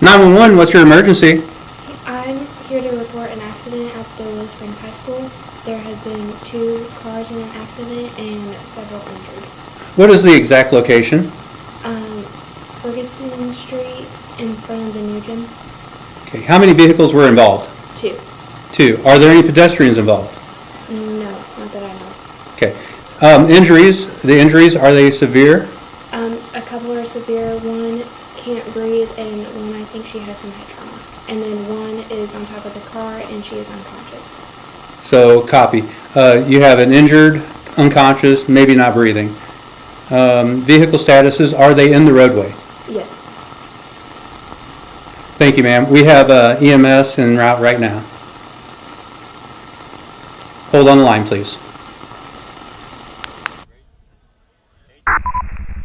911, what's your emergency? I'm here to report an accident at the Willow Springs High School. There has been 2 cars in an accident and several injured. What is the exact location? Ferguson Street in front of the new gym. Okay, how many vehicles were involved? 2. 2. Are there any pedestrians involved? No, not that I know of. Okay. Injuries, the injuries, are they severe? A couple are severe. One can't breathe, and one I think she has some head trauma. And then one is on top of the car, and she is unconscious. So, copy. You have an injured, unconscious, maybe not breathing. Vehicle statuses, are they in the roadway? Yes. Thank you, ma'am. We have EMS en route right now. Hold on the line, please.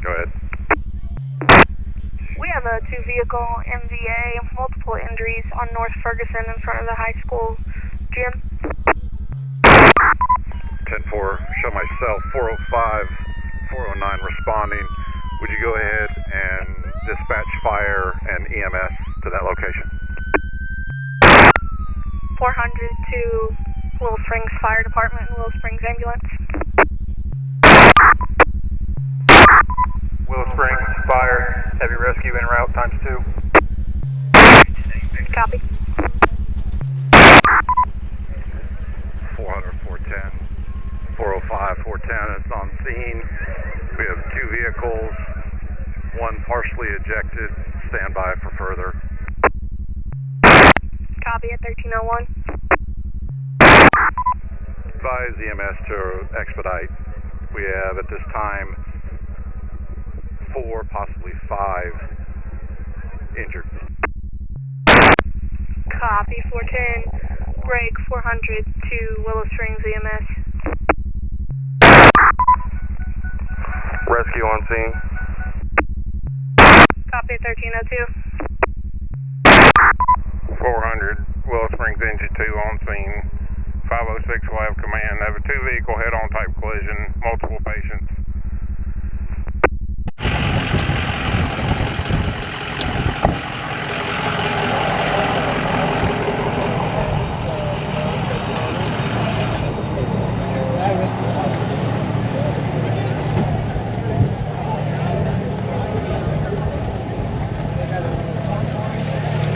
Go ahead. We have a 2-vehicle MVA, multiple injuries on North Ferguson in front of the high school gym. 10-4, show myself, 405, 409 responding. Would you go ahead and dispatch fire and EMS to that location? 400 to Willow Springs Fire Department and Willow Springs Ambulance. Willow Springs Fire, heavy rescue en route ×2. Copy. 400, 410, 405, 410 is on scene. We have 2 vehicles, one partially ejected. Stand by for further. Copy at 1301. Advise EMS to expedite. We have at this time 4, possibly 5 injured. Copy 410. Break 400 to Willow Springs EMS. Rescue on scene. Copy at 1302. 400, Willow Springs Engine 2 on scene. 506 will have command. Have a 2-vehicle head-on type collision, multiple patients.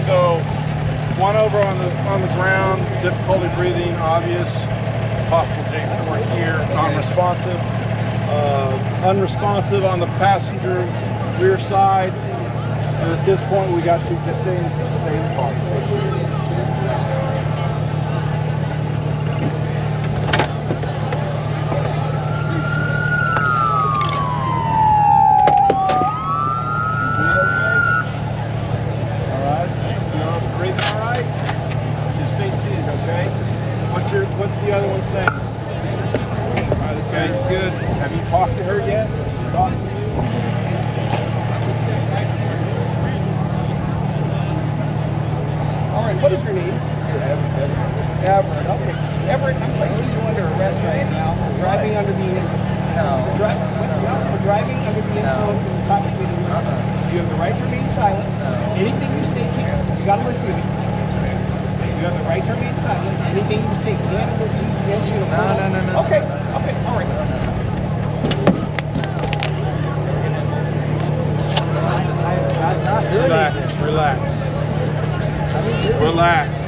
So, one over on the ground, difficulty breathing, obvious, possible J4 here, non-responsive, unresponsive on the passenger rear side, and at this point we got to just stay in the car. What's the other one's name? This guy's good. Have you talked to her yet? She talked to you? All right, what is your name? Everett. Okay. Everett, I'm placing you under arrest right now for driving under the for driving under the influence of intoxicating liquor. You have the right to remain silent. Anything you say, you got to listen to me. You have the right to remain silent. Anything you say can or will be used against you. No. Okay, all right. Relax.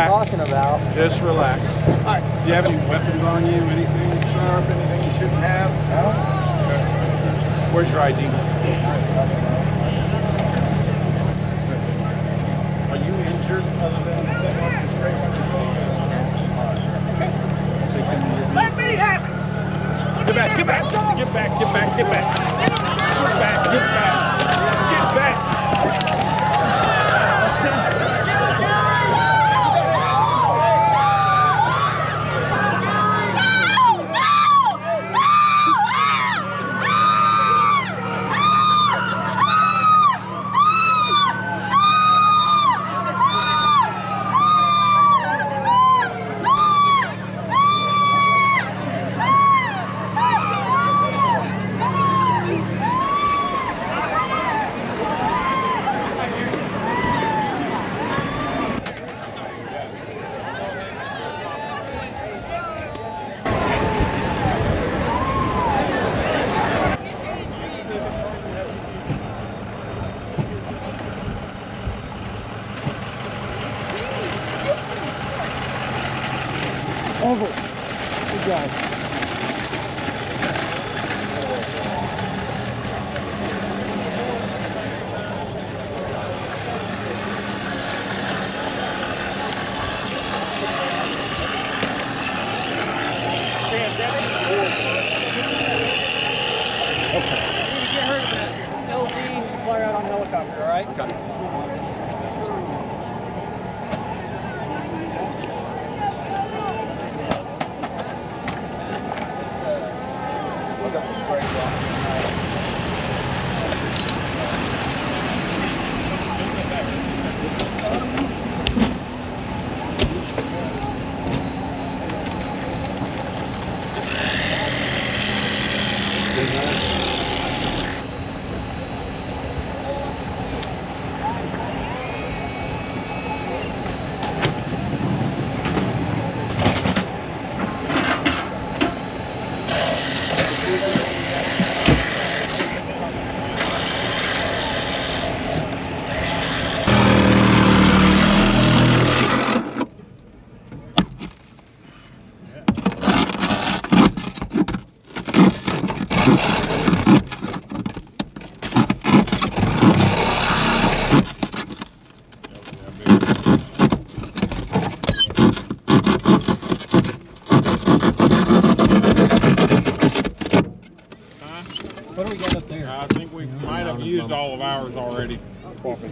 Talking about. Just relax. All right. Do you have any weapons on you? Anything sharp? Anything you shouldn't have? No. Okay. Where's your ID? Are you injured other than that off the straight? Okay. Let me have it. Get back. Get back. drive. Get her to that LZ, fly out on helicopter, all right? Okay. What do we got up there? I think we might have used all of ours already. Okay.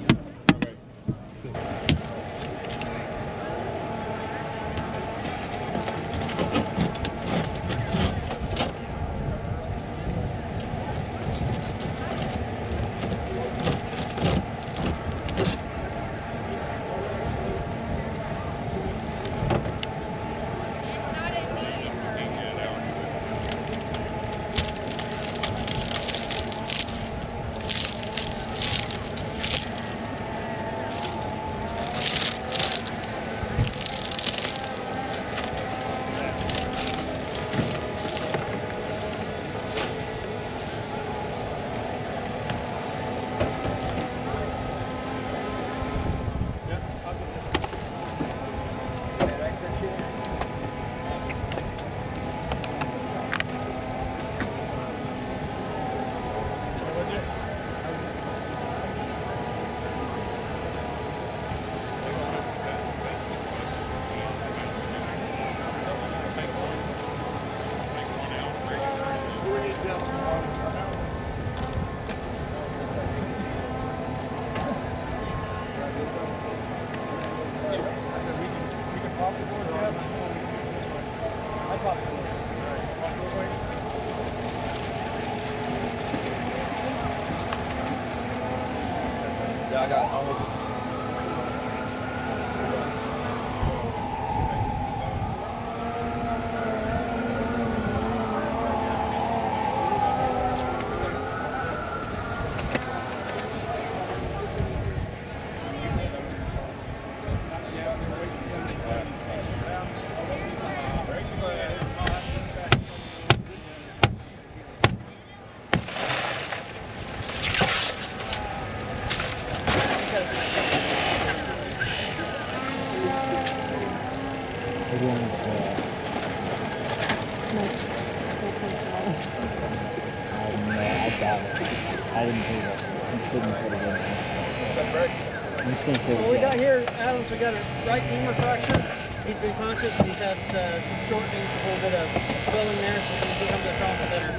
Well, we got here, Adams, we got a right femur fracture. He's been conscious, but he's had some shortenings, a little bit of swelling there, so he's going to come to the trauma center.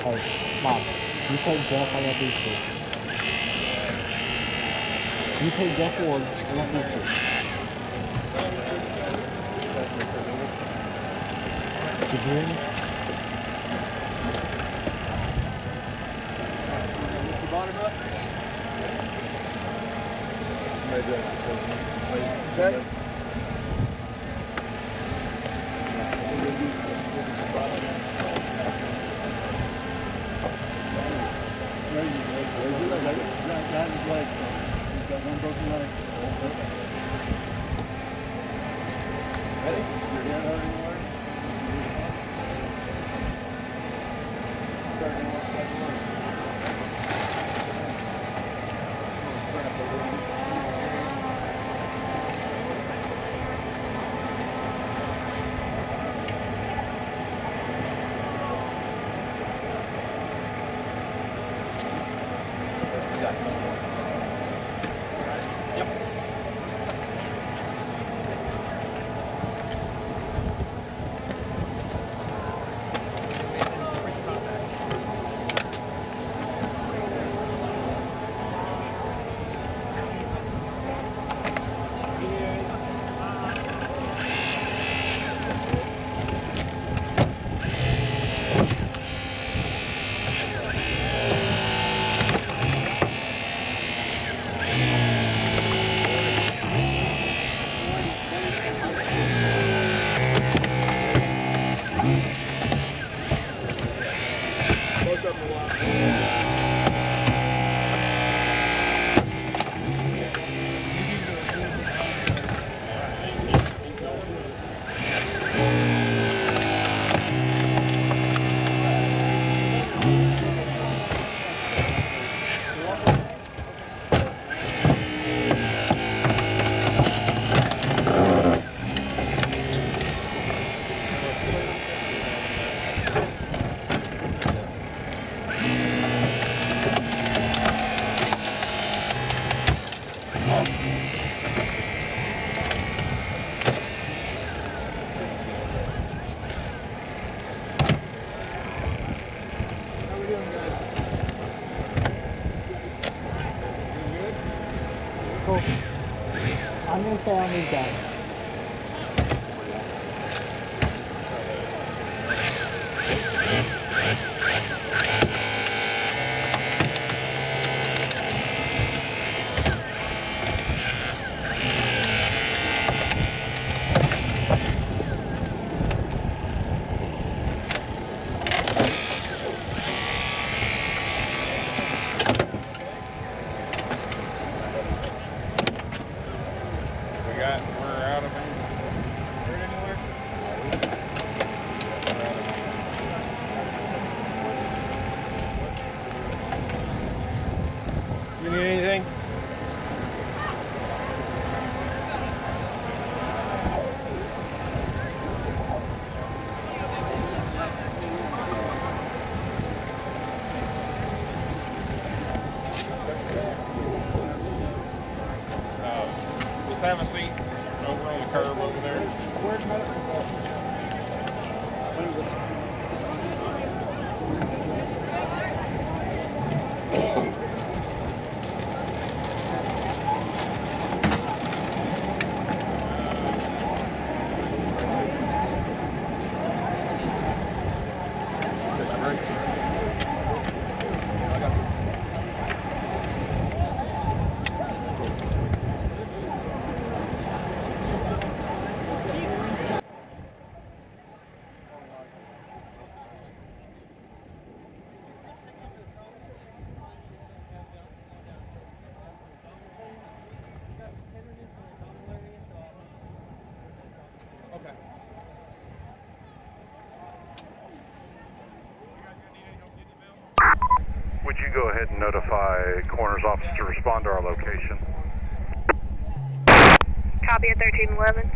Hey, Mom, you take Jeff, I got these two. You take Jeff Ward, I got these two. Did you hear me? Bottom up. family done. We're out of anywhere? You need anything? Just have a seat over on the curb over there. Where's my... Okay. Would you go ahead and notify coroner's office to respond to our location? Copy at 1311.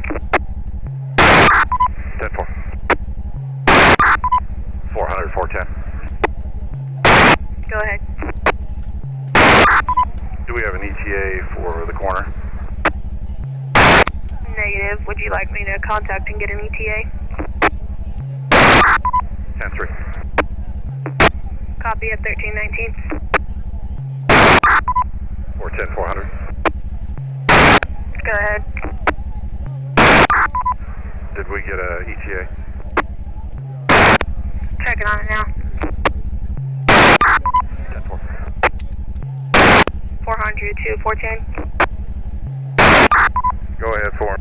10-4. 400, 410. Go ahead. Do we have an ETA for the coroner? Negative. Would you like me to contact and get an ETA? 10-3. Copy at 1319. 410, 400. Go ahead. Did we get a ETA? Checking on it now. 10-4. 400 to 410. Go ahead, 4.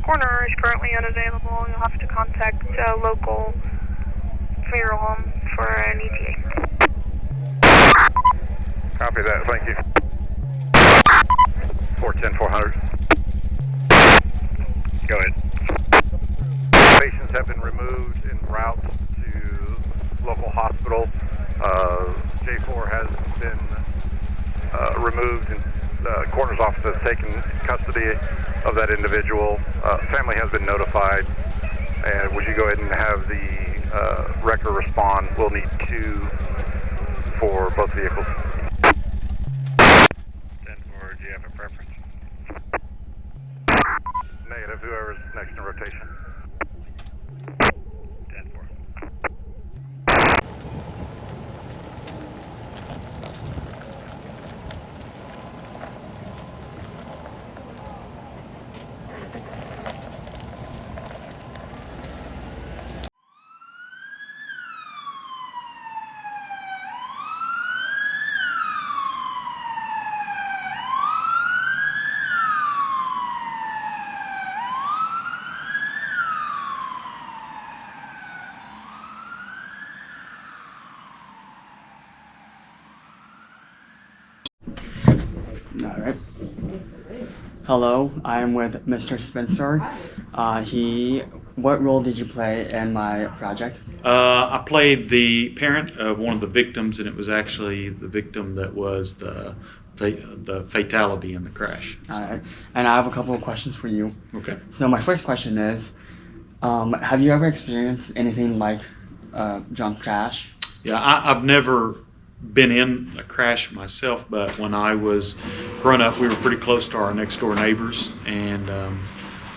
Coroner is currently unavailable. You'll have to contact a local funeral home for an ETA. Copy that, thank you. 410, 400. Go ahead. Patients have been removed en route to local hospital. J4 has been removed and the coroner's office has taken custody of that individual. Family has been notified. And would you go ahead and have the wrecker respond? We'll need 2 for both vehicles. 10-4, do you have a preference? Negative, whoever's next in rotation. 10-4. All right. Hello, I'm with Mr. Spencer. What role did you play in my project? I played the parent of one of the victims, and it was actually the victim that was the fatality in the crash. All right. And I have a couple of questions for you. Okay. So my first question is, have you ever experienced anything like a drunk crash? Yeah, I've never been in a crash myself, but when I was growing up, we were pretty close to our next door neighbors, and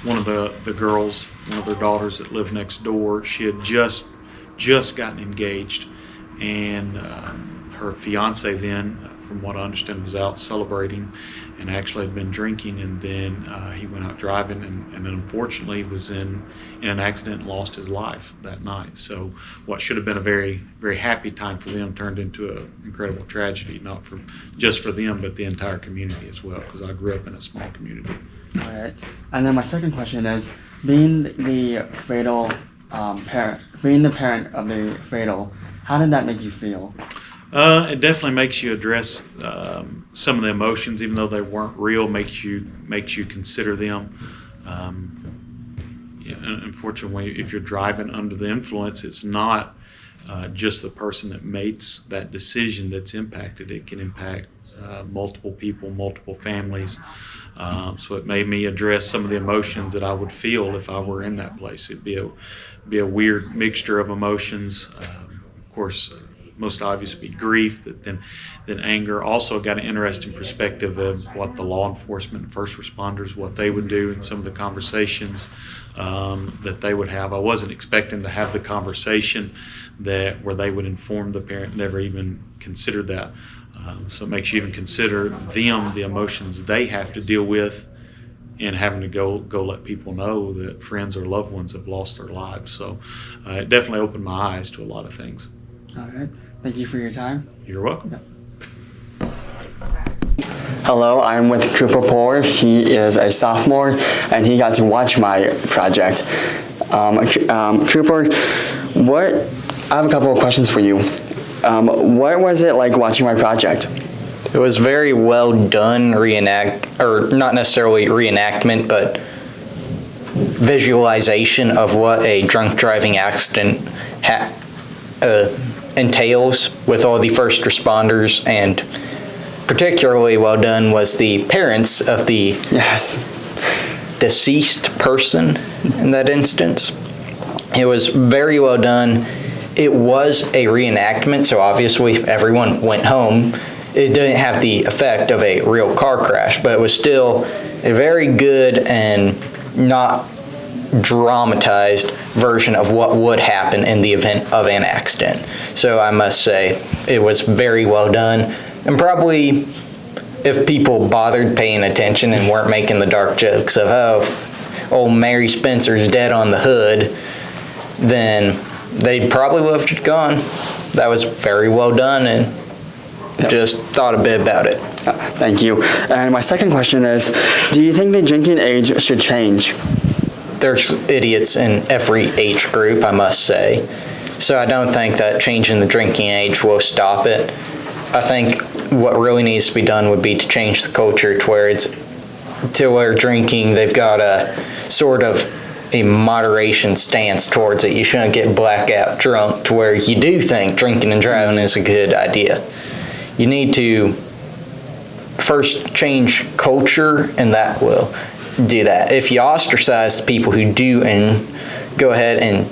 one of the girls, one of their daughters that lived next door, she had just gotten engaged, and her fiance then, from from what I understand, was out celebrating and actually had been drinking, and then he went out driving and unfortunately was in an accident and lost his life that night. So what should have been a very, very happy time for them turned into an incredible tragedy, not just for them, but the entire community as well, because I grew up in a small community. All right. And then my second question is, being the fatal being the parent of the fatal, how did that make you feel? It definitely makes you address some of the emotions, even though they weren't real. Makes you consider them. Unfortunately, if you're driving under the influence, it's not just the person that makes that decision that's impacted. It can impact multiple people, multiple families. So it made me address some of the emotions that I would feel if I were in that place. It'd be a weird mixture of emotions. Of course, most obvious be grief, but then anger. Also got an interesting perspective of what the law enforcement and first responders, what they would do, and some of the conversations that they would have. I wasn't expecting to have the conversation where they would inform the parent, never even considered that. So it makes you even consider them, the emotions they have to deal with, and having to go let people know that friends or loved ones have lost their lives. So it definitely opened my eyes to a lot of things. All right. Thank you for your time. You're welcome. Yeah. Hello, I'm with Cooper Poor. He is a sophomore, and he got to watch my project. Cooper, I have a couple of questions for you. What was it like watching my project? It was very well done, or not necessarily reenactment, but visualization of what a drunk driving accident entails with all the first responders, and particularly well done was the parents of the deceased person in that instance. It was very well done. It was a reenactment, so obviously everyone went home. It didn't have the effect of a real car crash, but it was still a very good and not dramatized version of what would happen in the event of an accident. So I must say it was very well done, and probably if people bothered paying attention and weren't making the dark jokes of, oh, old Mary Spencer's dead on the hood, then they probably would have gone. That was very well done, and just thought a bit about it. Thank you. And my second question is, do you think the drinking age should change? There's idiots in every age group, I must say. So I don't think that changing the drinking age will stop it. I think what really needs to be done would be to change the culture to where drinking, they've got a sort of a moderation stance towards it. You shouldn't get blackout drunk to where you do think drinking and driving is a good idea. You need to first change culture, and that will do that. If you ostracize people who do and go ahead and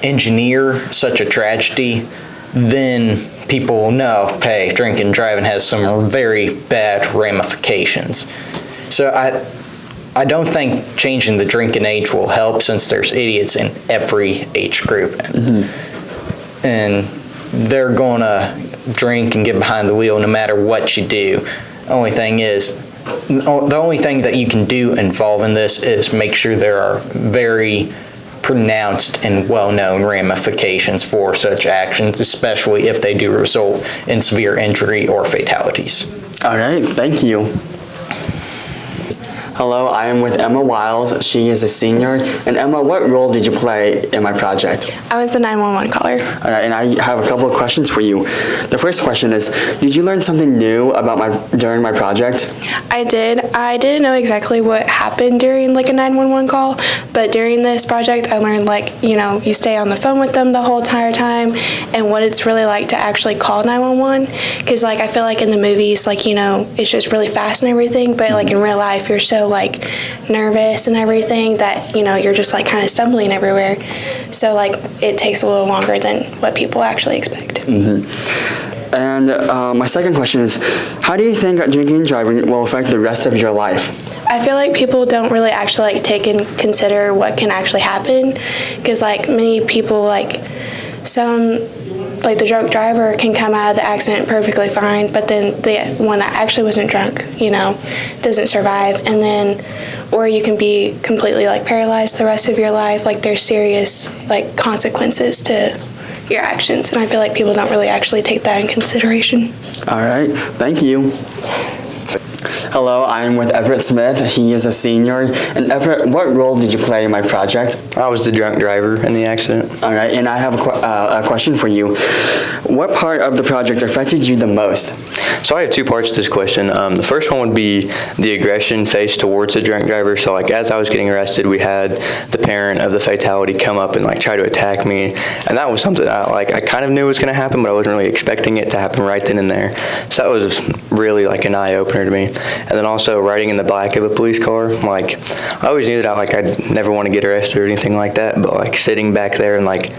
engineer such a tragedy, then people will know, hey, drinking and driving has some very bad ramifications. So I don't think changing the drinking age will help, since there's idiots in every age group. Mm-hmm. And they're going to drink and get behind the wheel no matter what you do. The only thing that you can do involving this is make sure there are very pronounced and well-known ramifications for such actions, especially if they do result in severe injury or fatalities. All right, thank you. Hello, I am with Emma Wiles. She is a senior. And Emma, what role did you play in my project? I was the 911 caller. All right, and I have a couple of questions for you. The first question is, did you learn something new during my project? I did. I didn't know exactly what happened during like a 911 call, but during this project I learned you stay on the phone with them the whole entire time, and what it's really like to actually call 911, because I feel like in the movies it's just really fast and everything, but in real life you're so nervous and everything that you're just kind of stumbling everywhere, so it takes a little longer than what people actually expect. Mm-hmm. And my second question is, how do you think drinking and driving will affect the rest of your life? I feel like people don't really actually take and consider what can actually happen, because many people some like the drunk driver can come out of the accident perfectly fine, but then the one that actually wasn't drunk, doesn't survive. And then, or you can be completely like paralyzed the rest of your life. Like there's serious like consequences to your actions. And I feel like people don't really actually take that in consideration. All right, thank you. Hello, I'm with Everett Smith. He is a senior. And Everett, what role did you play in my project? I was the drunk driver in the accident. All right, and I have a question for you. What part of the project affected you the most? So I have two parts to this question. The first one would be the aggression faced towards the drunk driver. So like as I was getting arrested, we had the parent of the fatality come up and like try to attack me, and that was something I kind of knew was going to happen, but I wasn't really expecting it to happen right then and there. So that was really like an eye opener to me. And then also riding in the back of a police car, like I always knew that I'd never want to get arrested or anything like that, but like sitting back there and like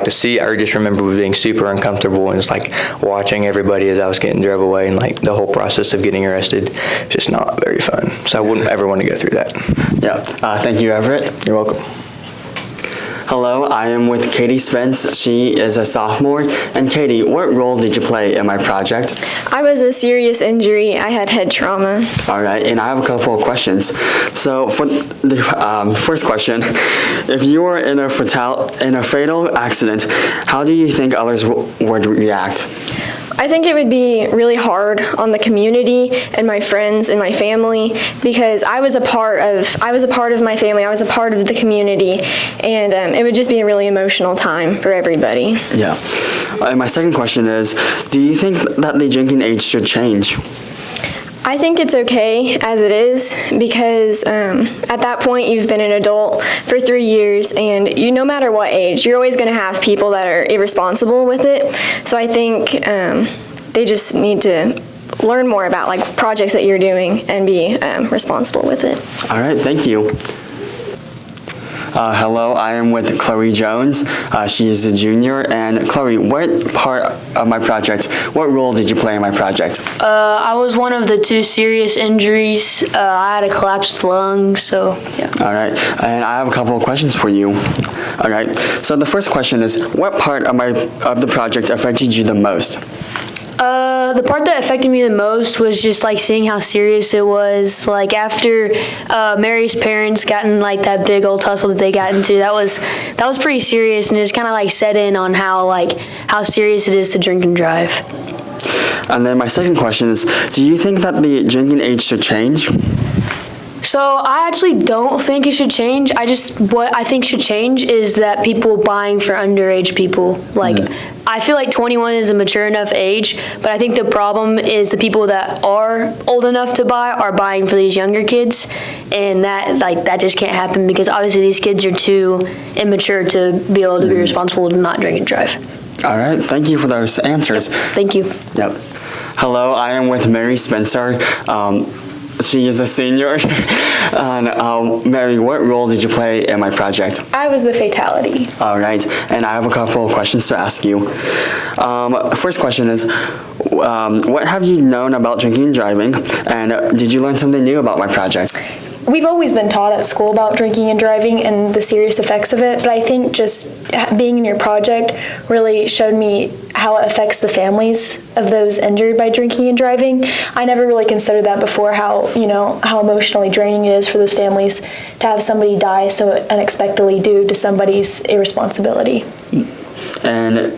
to see, I just remember being super uncomfortable and just like watching everybody as I was getting drove away, and like the whole process of getting arrested, just not very fun. So I wouldn't ever want to go through that. Yeah, thank you, Everett. You're welcome. Hello, I am with Katie Spence. She is a sophomore. And Katie, what role did you play in my project? I was a serious injury. I had head trauma. All right, and I have a couple of questions. So for the first question, if you were in a fatal accident, how do you think others would react? I think it would be really hard on the community and my friends and my family, because I was a part of my family. I was a part of the community, and it would just be a really emotional time for everybody. Yeah. And my second question is, do you think that the drinking age should change? I think it's okay as it is, because at that point you've been an adult for 3 years, and no matter what age, you're always going to have people that are irresponsible with it. So I think they just need to learn more about like projects that you're doing and be responsible with it. All right, thank you. Hello, I am with Chloe Jones. She is a junior. And Chloe, what part of my project, what role did you play in my project? I was one of the 2 serious injuries. I had a collapsed lung, so yeah. All right, and I have a couple of questions for you. All right, so the first question is, what part of the project affected you the most? The part that affected me the most was just like seeing how serious it was. Like after Mary's parents got in like that big old tussle that they got into, that was pretty serious, and it just kind of like set in on how serious it is to drink and drive. And then my second question is, do you think that the drinking age should change? So I actually don't think it should change. What I think should change is that people buying for underage people. I feel like 21 is a mature enough age, but I think the problem is the people that are old enough to buy are buying for these younger kids, and that just can't happen, because obviously these kids are too immature to be able to be responsible to not drink and drive. All right, thank you for those answers. Yep. Thank you. Yep. Hello, I am with Mary Spencer. She is a senior. And Mary, what role did you play in my project? I was the fatality. All right, and I have a couple of questions to ask you. First question is, what have you known about drinking and driving, and did you learn something new about my project? We've always been taught at school about drinking and driving and the serious effects of it, but I think just being in your project really showed me how it affects the families of those injured by drinking and driving. I never really considered that before, how emotionally draining it is for those families to have somebody die so unexpectedly due to somebody's irresponsibility. And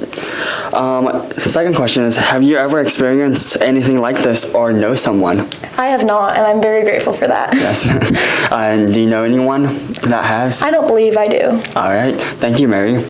second question is, have you ever experienced anything like this or know someone? I have not, and I'm very grateful for that. Yes. And do you know anyone that has? I don't believe I do. All right. Thank you, Mary.